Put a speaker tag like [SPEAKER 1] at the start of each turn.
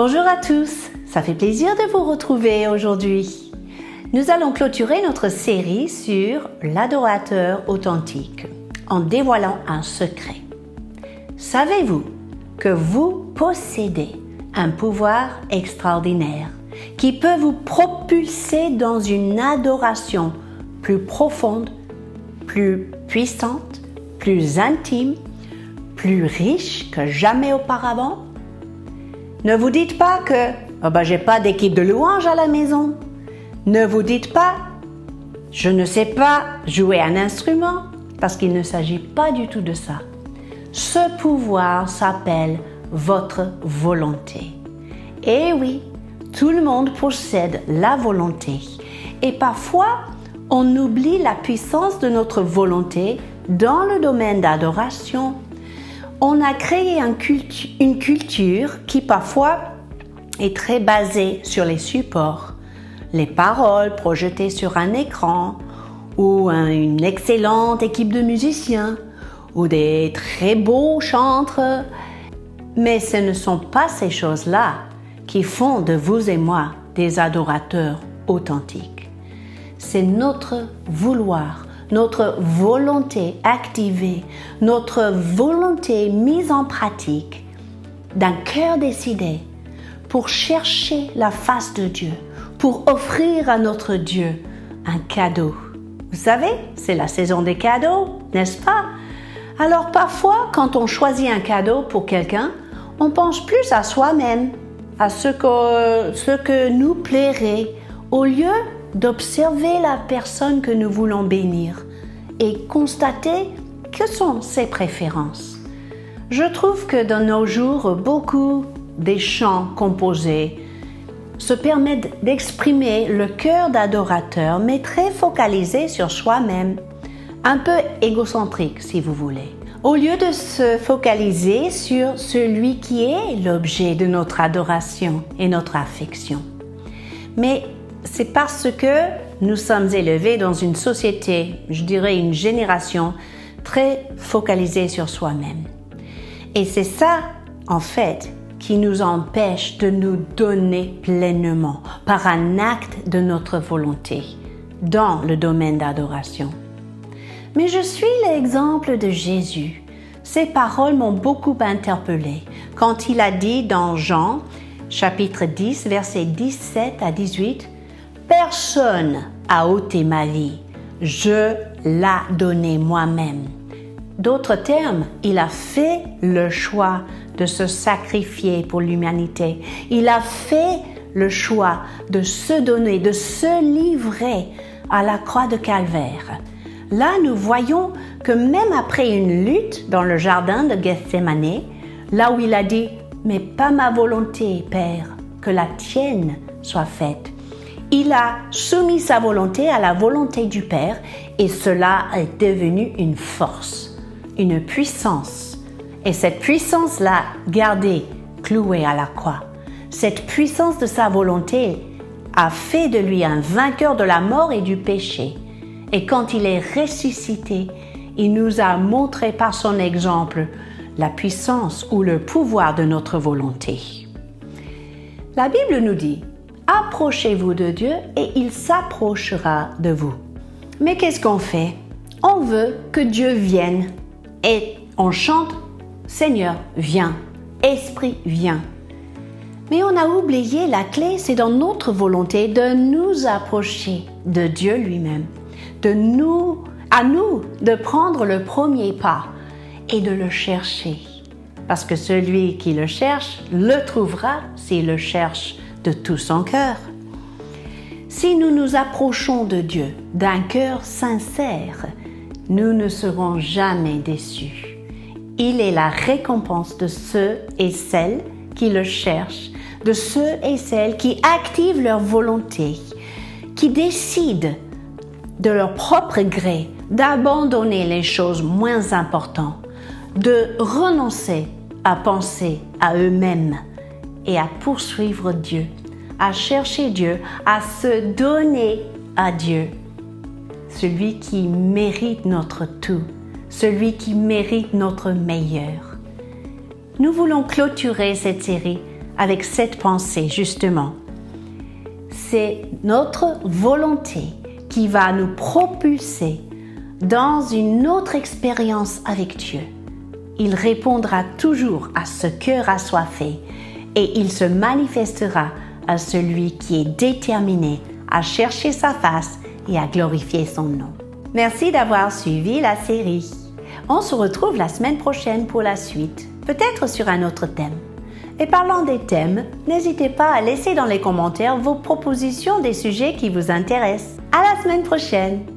[SPEAKER 1] Bonjour à tous, ça fait plaisir de vous retrouver aujourd'hui. Nous allons clôturer notre série sur l'adorateur authentique en dévoilant un secret. Savez-vous que vous possédez un pouvoir extraordinaire qui peut vous propulser dans une adoration plus profonde, plus puissante, plus intime, plus riche que jamais auparavant? Ne vous dites pas que j'ai pas d'équipe de louange à la maison. Ne vous dites pas je ne sais pas jouer un instrument, parce qu'il ne s'agit pas du tout de ça. Ce pouvoir s'appelle votre volonté. Et oui, tout le monde possède la volonté. Et parfois, on oublie la puissance de notre volonté dans le domaine d'adoration. On a créé une culture qui parfois est très basée sur les supports, les paroles projetées sur un écran, ou une excellente équipe de musiciens, ou des très beaux chantres. Mais ce ne sont pas ces choses-là qui font de vous et moi des adorateurs authentiques. C'est notre vouloir, notre volonté activée, notre volonté mise en pratique d'un cœur décidé pour chercher la face de Dieu, pour offrir à notre Dieu un cadeau. Vous savez, c'est la saison des cadeaux, n'est-ce pas? Alors parfois, quand on choisit un cadeau pour quelqu'un, on pense plus à soi-même, à ce que nous plairait, au lieu d'observer la personne que nous voulons bénir et constater que sont ses préférences. Je trouve que dans nos jours, beaucoup des chants composés se permettent d'exprimer le cœur d'adorateur, mais très focalisé sur soi-même, un peu égocentrique si vous voulez, au lieu de se focaliser sur celui qui est l'objet de notre adoration et notre affection. Mais c'est parce que nous sommes élevés dans une société, je dirais une génération, très focalisée sur soi-même. Et c'est ça, en fait, qui nous empêche de nous donner pleinement par un acte de notre volonté dans le domaine d'adoration. Mais je suis l'exemple de Jésus. Ses paroles m'ont beaucoup interpellée quand il a dit dans Jean, chapitre 10, versets 17 à 18, « Personne a ôté ma vie, je l'ai donnée moi-même. » D'autres termes, il a fait le choix de se sacrifier pour l'humanité. Il a fait le choix de se donner, de se livrer à la croix de Calvaire. Là, nous voyons que même après une lutte dans le jardin de Gethsémane, là où il a dit « Mais pas ma volonté, Père, que la tienne soit faite », il a soumis sa volonté à la volonté du Père et cela est devenu une force, une puissance. Et cette puissance-là, gardée, clouée à la croix, cette puissance de sa volonté a fait de lui un vainqueur de la mort et du péché. Et quand il est ressuscité, il nous a montré par son exemple la puissance ou le pouvoir de notre volonté. La Bible nous dit « Approchez-vous de Dieu et il s'approchera de vous. » Mais qu'est-ce qu'on fait? On veut que Dieu vienne et on chante « Seigneur, viens, Esprit, viens ». Mais on a oublié la clé, c'est dans notre volonté de nous approcher de Dieu lui-même, à nous de prendre le premier pas et de le chercher. Parce que celui qui le cherche, le trouvera s'il le cherche de tout son cœur. Si nous nous approchons de Dieu d'un cœur sincère, nous ne serons jamais déçus. Il est la récompense de ceux et celles qui le cherchent, de ceux et celles qui activent leur volonté, qui décident de leur propre gré d'abandonner les choses moins importantes, de renoncer à penser à eux-mêmes et à poursuivre Dieu, à chercher Dieu, à se donner à Dieu, celui qui mérite notre tout, celui qui mérite notre meilleur. Nous voulons clôturer cette série avec cette pensée justement. C'est notre volonté qui va nous propulser dans une autre expérience avec Dieu. Il répondra toujours à ce cœur assoiffé et il se manifestera à celui qui est déterminé à chercher sa face et à glorifier son nom. Merci d'avoir suivi la série. On se retrouve la semaine prochaine pour la suite, peut-être sur un autre thème. Et parlant des thèmes, n'hésitez pas à laisser dans les commentaires vos propositions des sujets qui vous intéressent. À la semaine prochaine!